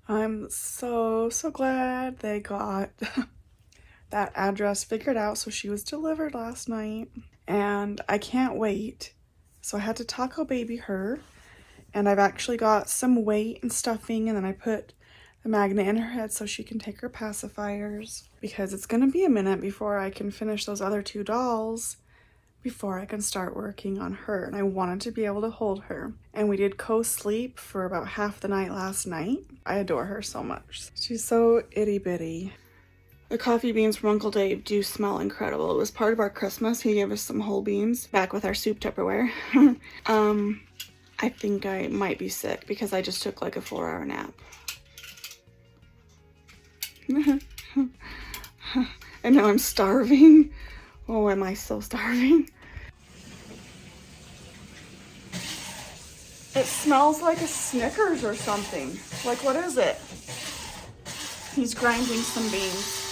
I'm so glad they got that address figured out. So she was delivered last night and I can't wait. So I had to Taco Baby her, and I've actually got some weight and stuffing, and then I put the magnet in her head so she can take her pacifiers, because it's gonna be a minute before I can finish those other two dolls before I can start working on her, and I wanted to be able to hold her. And we did co-sleep for about half the night last night. I adore her so much. She's so itty bitty. The coffee beans from Uncle Dave do smell incredible. It was part of our Christmas. He gave us some whole beans back with our soup Tupperware. I think I might be sick because I just took like a 4-hour nap. And now I'm starving. Oh, am I so starving? It smells like a Snickers or something. Like, what is it? He's grinding some beans.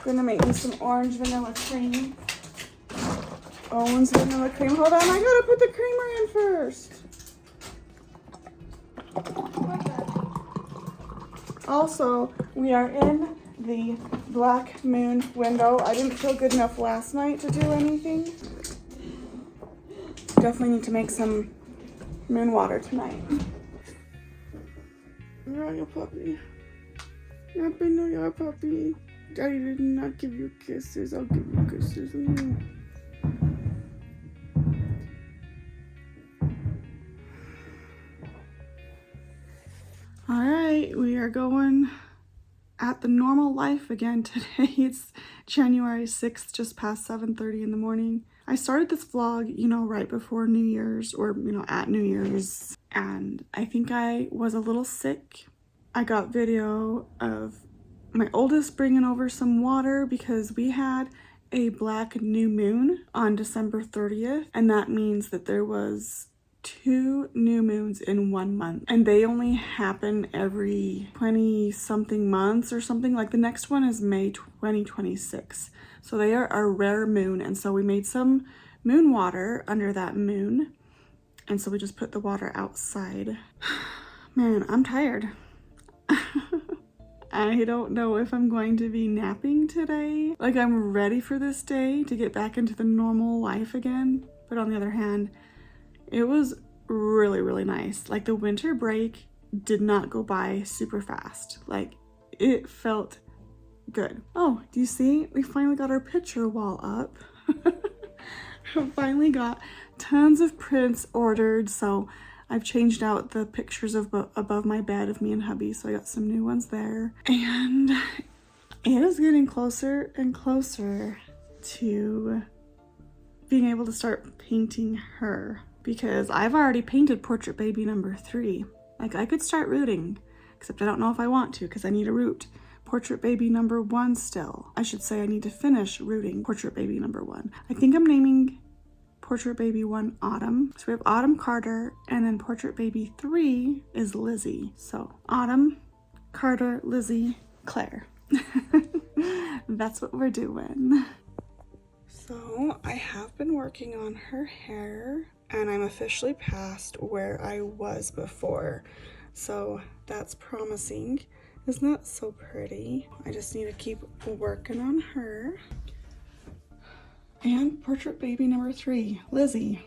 Gonna make me some orange vanilla cream. Owen's vanilla cream. Hold on, I gotta put the creamer in first. Also, we are in the black moon window. I didn't feel good enough last night to do anything. Definitely need to make some moon water tonight. Where are you, puppy? Happy New Year, puppy. Daddy did not give you kisses. I'll give you kisses. All right, we are going at the normal life again today. It's January 6th, just past 7:30 in the morning. I started this vlog, right before New Year's, or, at New Year's. And I think I was a little sick. I got video of my oldest bringing over some water because we had a black new moon on December 30th. And that means that there was 2 new moons in 1 month, and they only happen every 20 something months or something. Like the next one is May 2026, so they are a rare moon. And so we made some moon water under that moon, and so we just put the water outside. Man, I'm tired. I don't know if I'm going to be napping today. Like, I'm ready for this day to get back into the normal life again, but on the other hand, it was really nice. Like, the winter break did not go by super fast. Like, it felt good. Oh, do you see? We finally got our picture wall up. Finally got tons of prints ordered. So I've changed out the pictures of above my bed of me and hubby. So I got some new ones there. And it is getting closer and closer to being able to start painting her, because I've already painted portrait baby number 3. Like, I could start rooting, except I don't know if I want to because I need to root portrait baby number 1 still. I should say I need to finish rooting portrait baby number 1. I think I'm naming portrait baby 1 Autumn. So we have Autumn Carter, and then portrait baby 3 is Lizzie. So Autumn, Carter, Lizzie, Claire. That's what we're doing. So I have been working on her hair, and I'm officially past where I was before. So that's promising. Isn't that so pretty? I just need to keep working on her. And portrait baby number 3, Lizzie.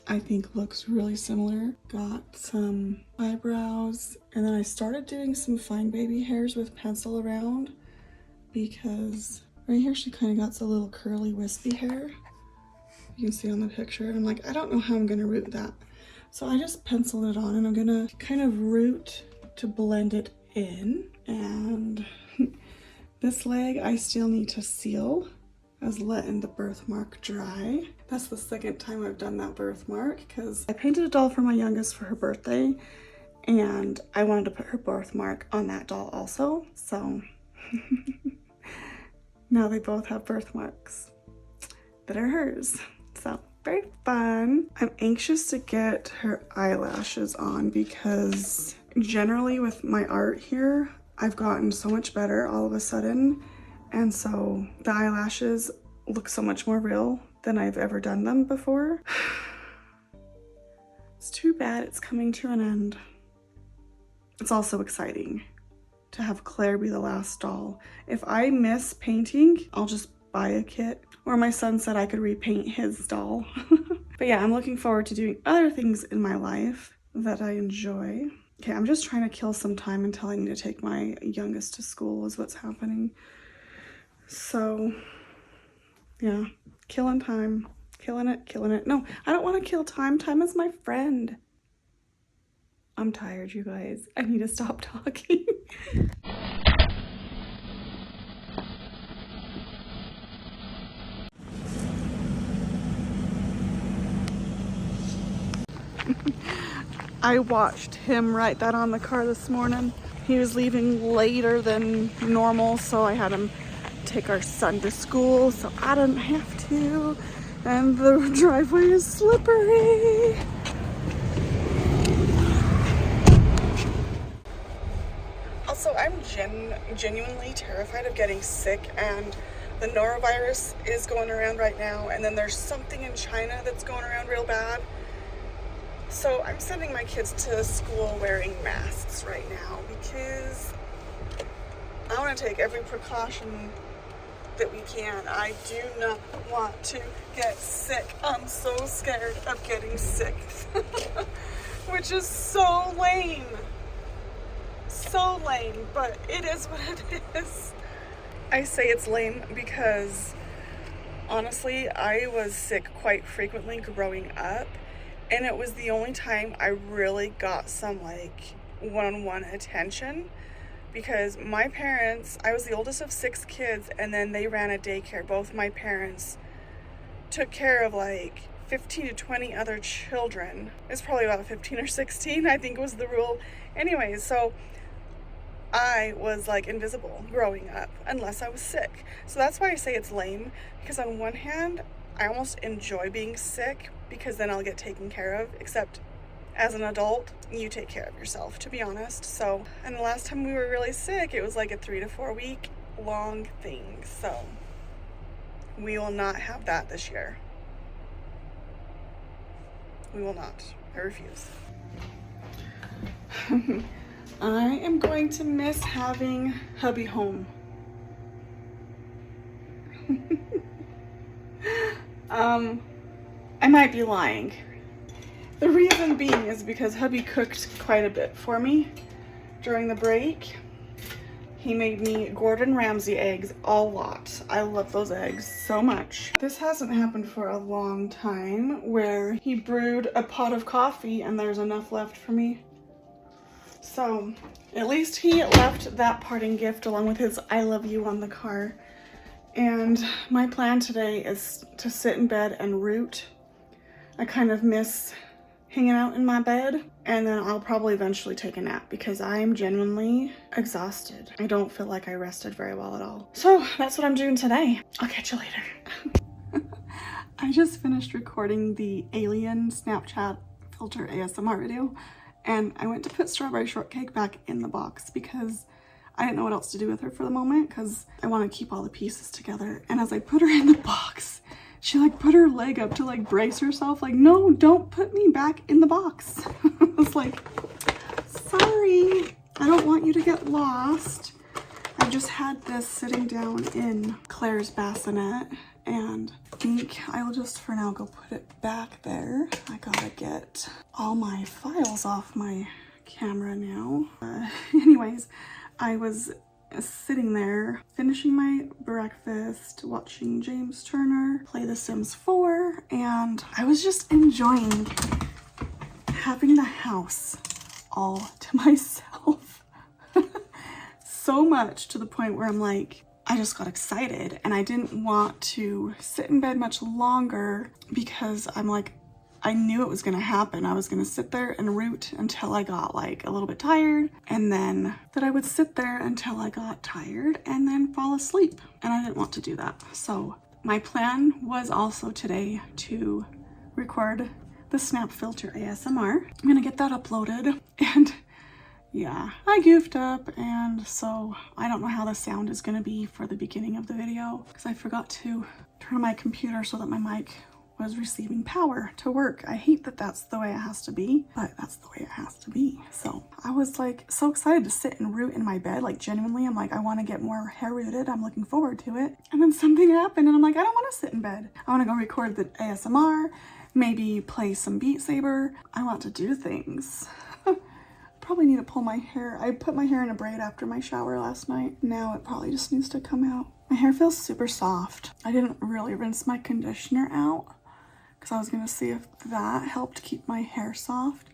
I think looks really similar. Got some eyebrows, and then I started doing some fine baby hairs with pencil around, because right here she kind of got a little curly wispy hair. You can see on the picture. I'm like, I don't know how I'm gonna root that. So I just penciled it on, and I'm gonna kind of root to blend it in. And this leg I still need to seal. I was letting the birthmark dry. That's the second time I've done that birthmark, because I painted a doll for my youngest for her birthday, and I wanted to put her birthmark on that doll also. So now they both have birthmarks that are hers. So very fun. I'm anxious to get her eyelashes on, because generally with my art here, I've gotten so much better all of a sudden. And so the eyelashes look so much more real than I've ever done them before. It's too bad it's coming to an end. It's also exciting to have Claire be the last doll. If I miss painting, I'll just buy a kit. Or my son said I could repaint his doll. But yeah, I'm looking forward to doing other things in my life that I enjoy. Okay, I'm just trying to kill some time until I need to take my youngest to school is what's happening. So, yeah, killing time. Killing it. No, I don't want to kill time. Time is my friend. I'm tired, you guys. I need to stop talking. I watched him write that on the car this morning. He was leaving later than normal, so I had him take our son to school so I didn't have to. And the driveway is slippery. Also, I'm genuinely terrified of getting sick, and the norovirus is going around right now, and then there's something in China that's going around real bad. So I'm sending my kids to school wearing masks right now because I want to take every precaution that we can. I do not want to get sick. I'm so scared of getting sick. Which is so lame. So lame, but it is what it is. I say it's lame because honestly, I was sick quite frequently growing up. And it was the only time I really got some like one-on-one attention because my parents, I was the oldest of 6 kids, and then they ran a daycare. Both my parents took care of like 15 to 20 other children. It's probably about 15 or 16, I think was the rule. Anyways, so I was like invisible growing up unless I was sick. So that's why I say it's lame, because on one hand, I almost enjoy being sick because then I'll get taken care of, except as an adult, you take care of yourself, to be honest. So, and the last time we were really sick, it was like a 3 to 4 week long thing. So we will not have that this year. We will not. I refuse. I am going to miss having hubby home. I might be lying. The reason being is because hubby cooked quite a bit for me during the break. He made me Gordon Ramsay eggs a lot. I love those eggs so much. This hasn't happened for a long time where he brewed a pot of coffee and there's enough left for me. So at least he left that parting gift along with his I love you on the car. And my plan today is to sit in bed and root. I kind of miss hanging out in my bed, and then I'll probably eventually take a nap because I'm genuinely exhausted. I don't feel like I rested very well at all. So that's what I'm doing today. I'll catch you later. I just finished recording the alien Snapchat filter ASMR video, and I went to put Strawberry Shortcake back in the box because I didn't know what else to do with her for the moment because I want to keep all the pieces together. And as I put her in the box, she like put her leg up to like brace herself, like, no, don't put me back in the box. I was like, sorry, I don't want you to get lost. I just had this sitting down in Claire's bassinet, and I think I will just for now go put it back there. I gotta get all my files off my camera now. Anyways, I was sitting there finishing my breakfast, watching James Turner play The Sims 4, and I was just enjoying having the house all to myself. So much to the point where I'm like, I just got excited and I didn't want to sit in bed much longer because I'm like, I knew it was gonna happen. I was gonna sit there and root until I got like a little bit tired, and then that I would sit there until I got tired and then fall asleep. And I didn't want to do that. So my plan was also today to record the Snap Filter ASMR. I'm gonna get that uploaded, and yeah, I goofed up, and so I don't know how the sound is gonna be for the beginning of the video because I forgot to turn on my computer so that my mic was receiving power to work. I hate that that's the way it has to be, but that's the way it has to be. So I was like so excited to sit and root in my bed. Like genuinely, I'm like, I want to get more hair rooted. I'm looking forward to it. And then something happened and I'm like, I don't want to sit in bed. I want to go record the ASMR, maybe play some Beat Saber. I want to do things. Probably need to pull my hair. I put my hair in a braid after my shower last night. Now it probably just needs to come out. My hair feels super soft. I didn't really rinse my conditioner out because I was gonna see if that helped keep my hair soft.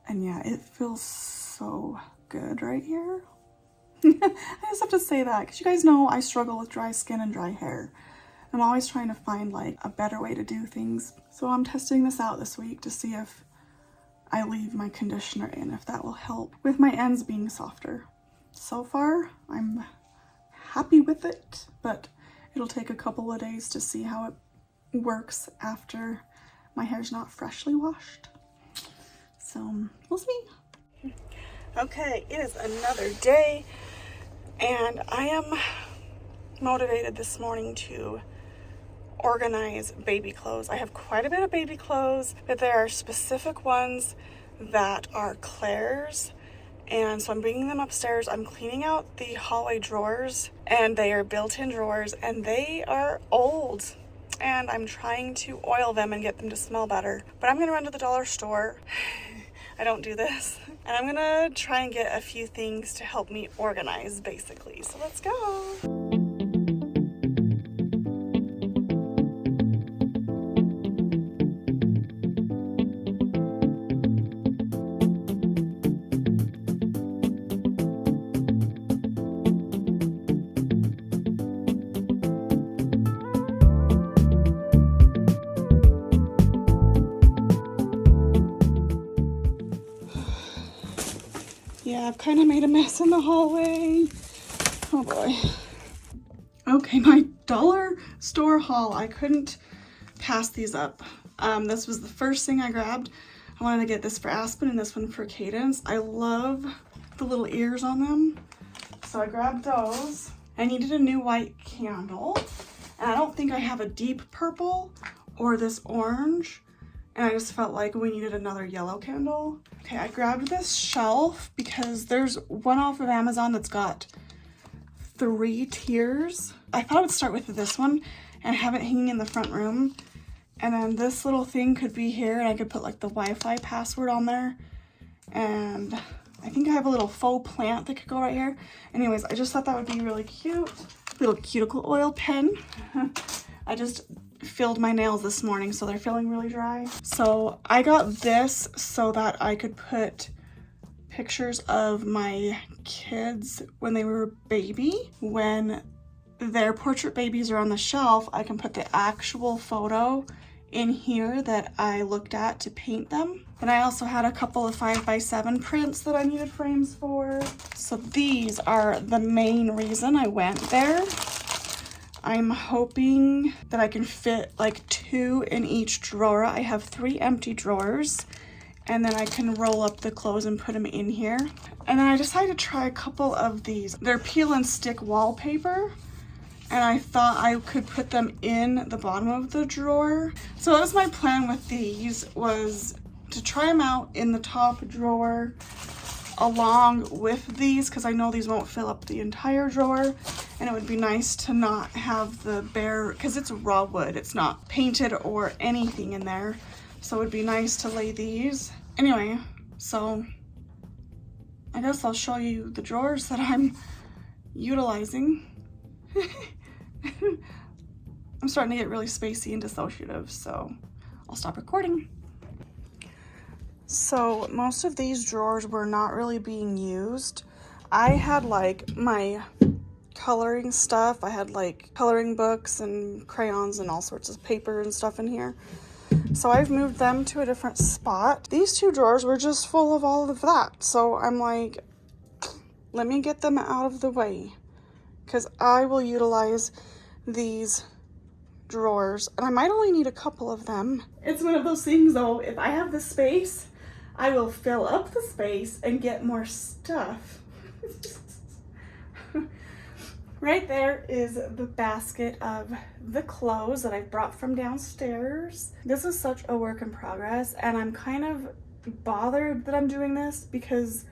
And yeah, it feels so good right here. I just have to say that because you guys know I struggle with dry skin and dry hair. I'm always trying to find like a better way to do things. So I'm testing this out this week to see if I leave my conditioner in, if that will help with my ends being softer. So far, I'm happy with it, but it'll take a couple of days to see how it works after my hair's not freshly washed. So we'll see. Okay, it is another day and I am motivated this morning to organize baby clothes. I have quite a bit of baby clothes, but there are specific ones that are Claire's, and so I'm bringing them upstairs. I'm cleaning out the hallway drawers, and they are built-in drawers, and they are old, and I'm trying to oil them and get them to smell better. But I'm gonna run to the dollar store. I don't do this. And I'm gonna try and get a few things to help me organize, basically. So let's go. Yeah, I've kind of made a mess in the hallway. Oh boy. Okay, my dollar store haul. I couldn't pass these up. This was the first thing I grabbed. I wanted to get this for Aspen and this one for Cadence. I love the little ears on them. So I grabbed those. I needed a new white candle. And I don't think I have a deep purple or this orange. And I just felt like we needed another yellow candle. Okay, I grabbed this shelf because there's one off of Amazon that's got 3 tiers. I thought I would start with this one and have it hanging in the front room. And then this little thing could be here and I could put like the Wi-Fi password on there. And I think I have a little faux plant that could go right here. Anyways, I just thought that would be really cute. Little cuticle oil pen. I just filled my nails this morning, so they're feeling really dry. So I got this so that I could put pictures of my kids when they were a baby. When their portrait babies are on the shelf, I can put the actual photo in here that I looked at to paint them. And I also had a couple of 5x7 prints that I needed frames for. So these are the main reason I went there. I'm hoping that I can fit like 2 in each drawer. I have 3 empty drawers, and then I can roll up the clothes and put them in here. And then I decided to try a couple of these. They're peel and stick wallpaper, and I thought I could put them in the bottom of the drawer. So that was my plan with these, was to try them out in the top drawer along with these, because I know these won't fill up the entire drawer, and it would be nice to not have the bare, because it's raw wood, it's not painted or anything in there, so it would be nice to lay these. Anyway, so I guess I'll show you the drawers that I'm utilizing. I'm starting to get really spacey and dissociative, so I'll stop recording. So most of these drawers were not really being used. I had like my coloring stuff. I had like coloring books and crayons and all sorts of paper and stuff in here. So I've moved them to a different spot. These 2 drawers were just full of all of that. So I'm like, let me get them out of the way, because I will utilize these drawers, and I might only need a couple of them. It's one of those things though, if I have the space, I will fill up the space and get more stuff. Right there is the basket of the clothes that I brought from downstairs. This is such a work in progress, and I'm kind of bothered that I'm doing this because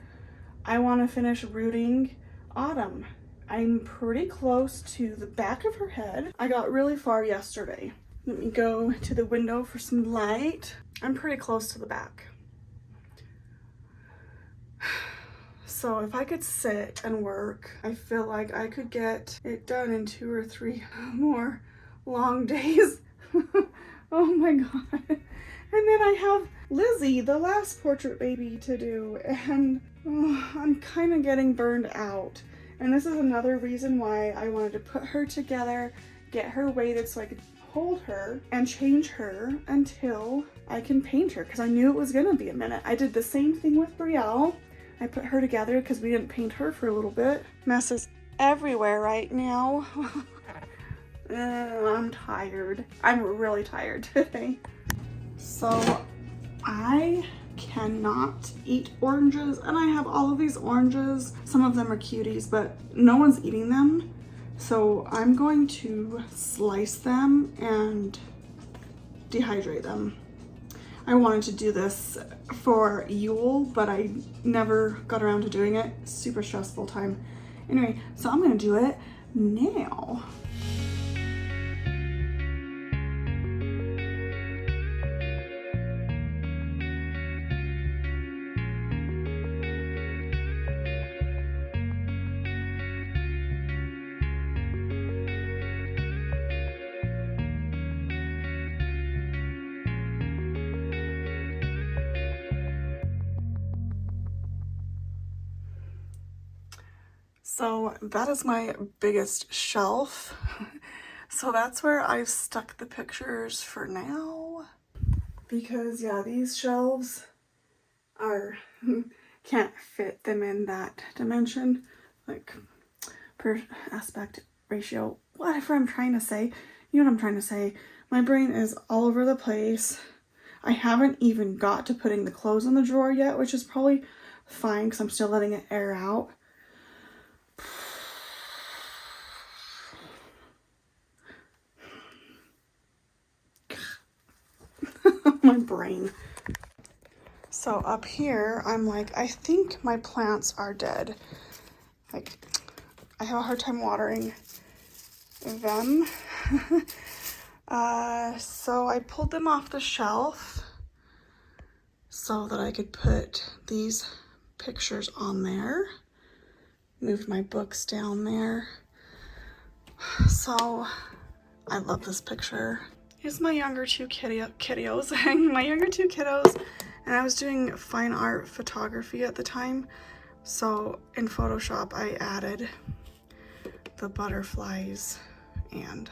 I want to finish rooting Autumn. I'm pretty close to the back of her head. I got really far yesterday. Let me go to the window for some light. I'm pretty close to the back. So if I could sit and work, I feel like I could get it done in 2 or 3 more long days. Oh my God. And then I have Lizzie, the last portrait baby, to do, and I'm kind of getting burned out. And this is another reason why I wanted to put her together, get her weighted so I could hold her and change her until I can paint her, because I knew it was gonna be a minute. I did the same thing with Brielle. I put her together because we didn't paint her for a little bit. Messes everywhere right now. I'm tired. I'm really tired today. So I cannot eat oranges, and I have all of these oranges. Some of them are cuties, but no one's eating them. So I'm going to slice them and dehydrate them. I wanted to do this for Yule, but I never got around to doing it. Super stressful time. Anyway, so I'm gonna do it now. So that is my biggest shelf. So that's where I've stuck the pictures for now. Because yeah, these shelves are, can't fit them in that dimension, like per aspect ratio, whatever I'm trying to say. You know what I'm trying to say. My brain is all over the place. I haven't even got to putting the clothes in the drawer yet, which is probably fine because I'm still letting it air out. My brain. So up here, I'm like, I think my plants are dead. Like, I have a hard time watering them. So I pulled them off the shelf so that I could put these pictures on there. Moved my books down there. So I love this picture. Here's my younger two kiddos, my younger two kiddos, and I was doing fine art photography at the time. So in Photoshop, I added the butterflies and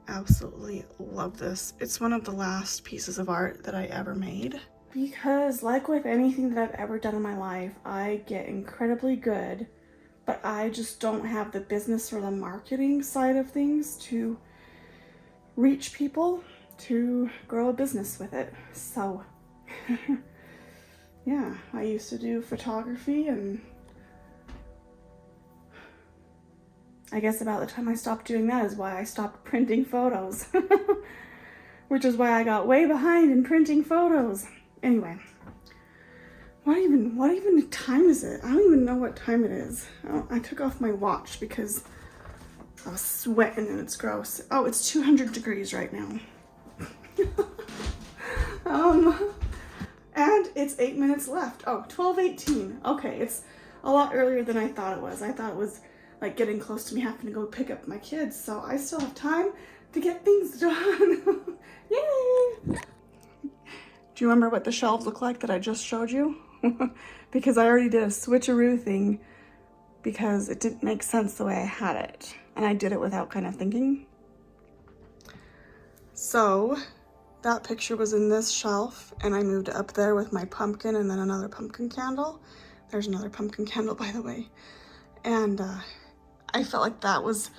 absolutely love this. It's one of the last pieces of art that I ever made. Because like with anything that I've ever done in my life, I get incredibly good, but I just don't have the business or the marketing side of things to reach people to grow a business with it. So yeah, I used to do photography, and I guess about the time I stopped doing that is why I stopped printing photos. Which is why I got way behind in printing photos. Anyway, what even time is it? I don't even know what time it is. I took off my watch because I was sweating and it's gross. Oh, it's 200 degrees right now. And it's 8 minutes left. Oh, 12:18. Okay, it's a lot earlier than I thought it was. I thought it was like getting close to me having to go pick up my kids, so I still have time to get things done. Yay! Do you remember what the shelves look like that I just showed you? Because I already did a switcheroo thing because it didn't make sense the way I had it. And I did it without kind of thinking. So that picture was in this shelf, and I moved it up there with my pumpkin and then another pumpkin candle. There's another pumpkin candle, by the way. And I felt like that was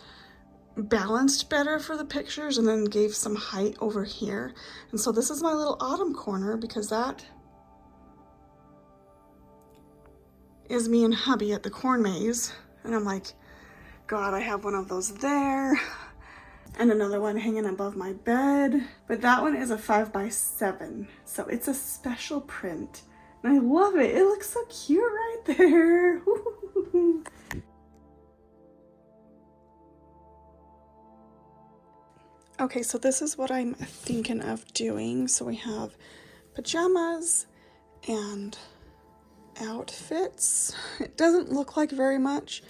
balanced better for the pictures and then gave some height over here. And so this is my little autumn corner because that is me and hubby at the corn maze. And I'm like, God, I have one of those there. And another one hanging above my bed. But that one is a 5x7. So it's a special print. And I love it. It looks so cute right there. Okay, so this is what I'm thinking of doing. So we have pajamas and outfits. It doesn't look like very much.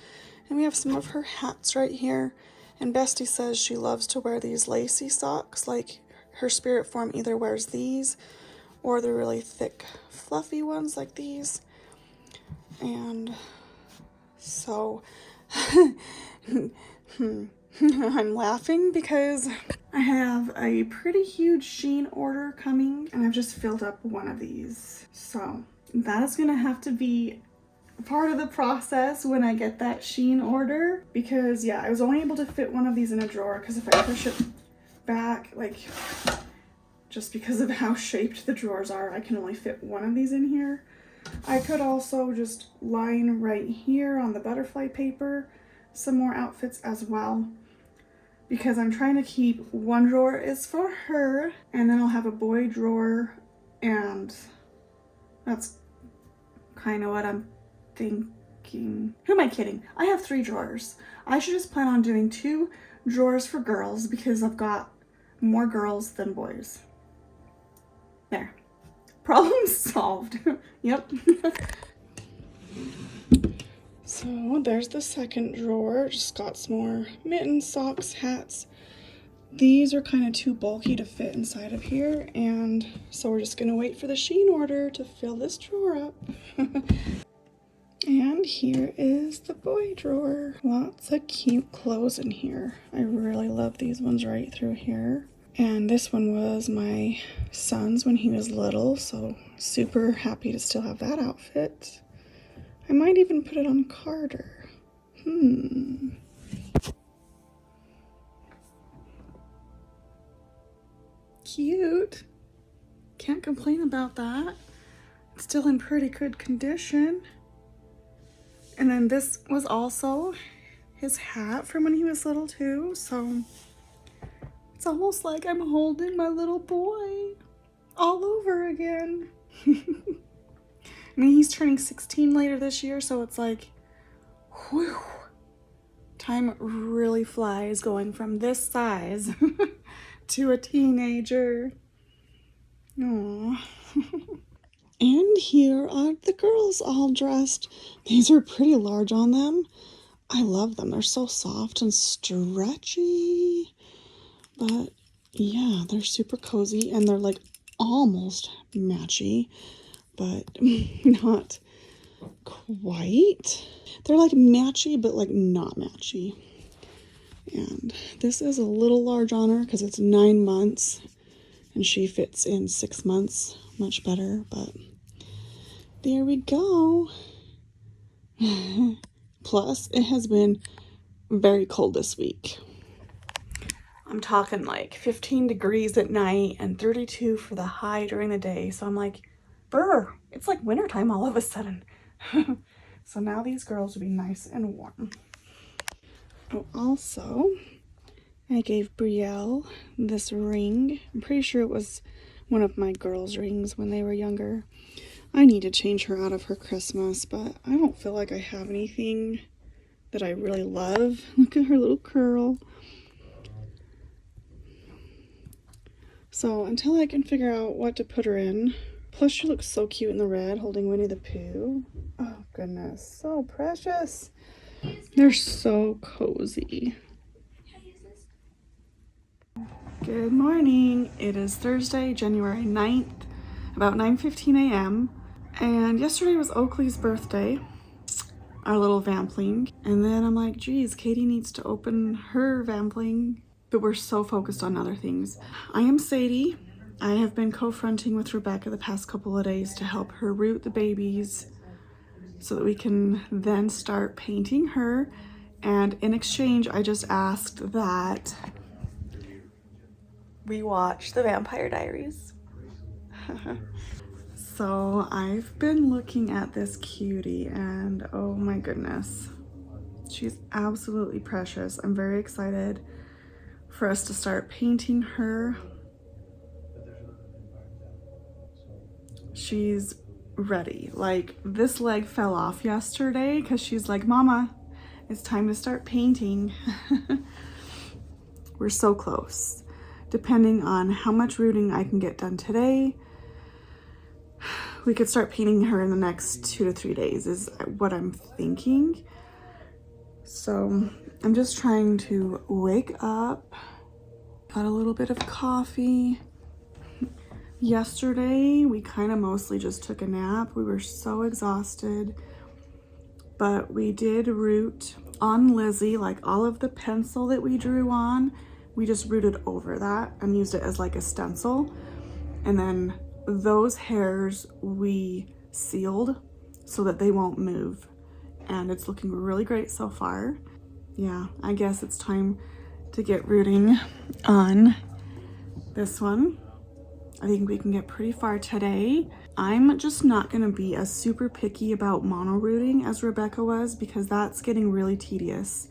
And we have some of her hats right here. And Bestie says she loves to wear these lacy socks. Like her spirit form either wears these or the really thick fluffy ones like these. And so I'm laughing because I have a pretty huge Shein order coming and I've just filled up one of these. So that is gonna have to be part of the process when I get that Shein order, because yeah, I was only able to fit one of these in a drawer because if I push it back, like just because of how shaped the drawers are, I can only fit one of these in here. I could also just line right here on the butterfly paper some more outfits as well, because I'm trying to keep one drawer is for her and then I'll have a boy drawer, and that's kind of what I'm thinking. Who am I kidding? I have 3 drawers. I should just plan on doing 2 drawers for girls because I've got more girls than boys. There. Problem solved. Yep. So there's the second drawer. Just got some more mittens, socks, hats. These are kind of too bulky to fit inside of here, and so we're just gonna wait for the Shein order to fill this drawer up. And here is the boy drawer. Lots of cute clothes in here. I really love these ones right through here. And this one was my son's when he was little, so super happy to still have that outfit. I might even put it on Carter. Cute. Can't complain about that. It's still in pretty good condition. And then this was also his hat from when he was little too, so it's almost like I'm holding my little boy all over again. I mean, he's turning 16 later this year, so it's like, whew, time really flies going from this size to a teenager. Aww. And here are the girls all dressed. These are pretty large on them. I love them. They're so soft and stretchy. But yeah, they're super cozy and they're like almost matchy, but not quite. They're like matchy, but like not matchy. And this is a little large on her because it's 9 months and she fits in 6 months much better, but there we go. Plus, it has been very cold this week. I'm talking like 15 degrees at night and 32 for the high during the day. So I'm like, brr, it's like wintertime all of a sudden. So now these girls will be nice and warm. Oh, also, I gave Brielle this ring. I'm pretty sure it was one of my girls' rings when they were younger. I need to change her out of her Christmas, but I don't feel like I have anything that I really love. Look at her little curl. So until I can figure out what to put her in, plus she looks so cute in the red holding Winnie the Pooh. Oh goodness, so precious. They're so cozy. Good morning. It is Thursday, January 9th, about 9:15 a.m. And yesterday was Oakley's birthday, our little vampling. And then I'm like, geez, Katie needs to open her vampling, but we're so focused on other things. I am Sadie. I have been co-fronting with Rebecca the past couple of days to help her root the babies so that we can then start painting her. And in exchange, I just asked that we watch the Vampire Diaries. So I've been looking at this cutie and oh my goodness, She's absolutely precious. I'm very excited for us to start painting her. She's ready. Like, this leg fell off yesterday because she's like, Mama, it's time to start painting. We're so close. Depending on how much rooting I can get done today, we could start painting her in the next 2 to 3 days is what I'm thinking. So I'm just trying to wake up. Got a little bit of coffee. Yesterday, we kind of mostly just took a nap. We were so exhausted, but we did root on Lizzie, like all of the pencil that we drew on, we just rooted over that and used it as like a stencil. And then those hairs we sealed so that they won't move. And it's looking really great so far. Yeah, I guess it's time to get rooting on this one. I think we can get pretty far today. I'm just not gonna be as super picky about mono rooting as Rebecca was because that's getting really tedious.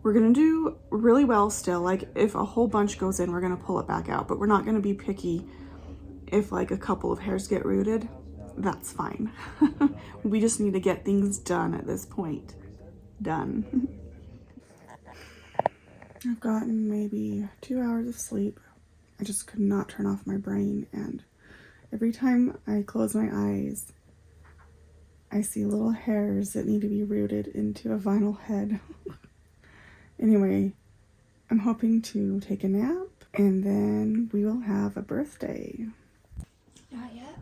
We're gonna do really well still. Like if a whole bunch goes in, we're gonna pull it back out, but we're not gonna be picky if like a couple of hairs get rooted. That's fine. We just need to get things done at this point. Done. I've gotten maybe 2 hours of sleep. I just could not turn off my brain, and every time I close my eyes, I see little hairs that need to be rooted into a vinyl head. Anyway, I'm hoping to take a nap, and then we will have a birthday. Not yet.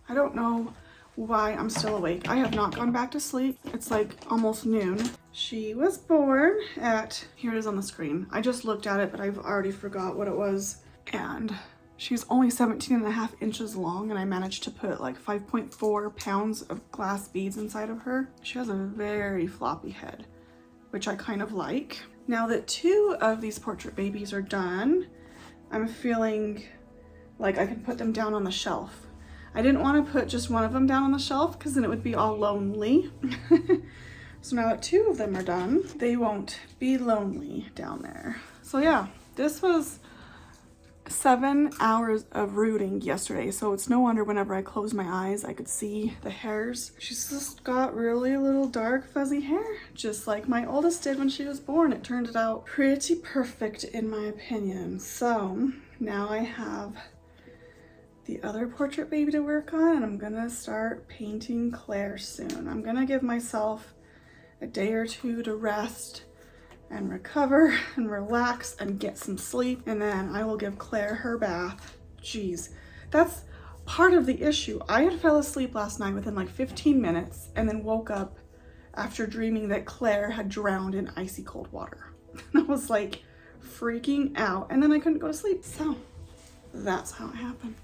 I don't know why I'm still awake. I have not gone back to sleep. It's like almost noon. She was born at, here it is on the screen. I just looked at it, but I've already forgot what it was. And she's only 17.5 inches long, and I managed to put like 5.4 pounds of glass beads inside of her. She has a very floppy head, which I kind of like. Now that 2 of these portrait babies are done, I'm feeling like I can put them down on the shelf. I didn't want to put just one of them down on the shelf because then it would be all lonely. So now that 2 of them are done, they won't be lonely down there. So yeah, this was 7 hours of rooting yesterday. So it's no wonder whenever I closed my eyes, I could see the hairs. She's just got really little dark fuzzy hair, just like my oldest did when she was born. It turned out pretty perfect in my opinion. So now I have the other portrait baby to work on, and I'm gonna start painting Claire soon. I'm gonna give myself a day or 2 to rest and recover and relax and get some sleep, and then I will give Claire her bath. Jeez, that's part of the issue. I had fell asleep last night within like 15 minutes and then woke up after dreaming that Claire had drowned in icy cold water. I was like freaking out, and then I couldn't go to sleep. So that's how it happened.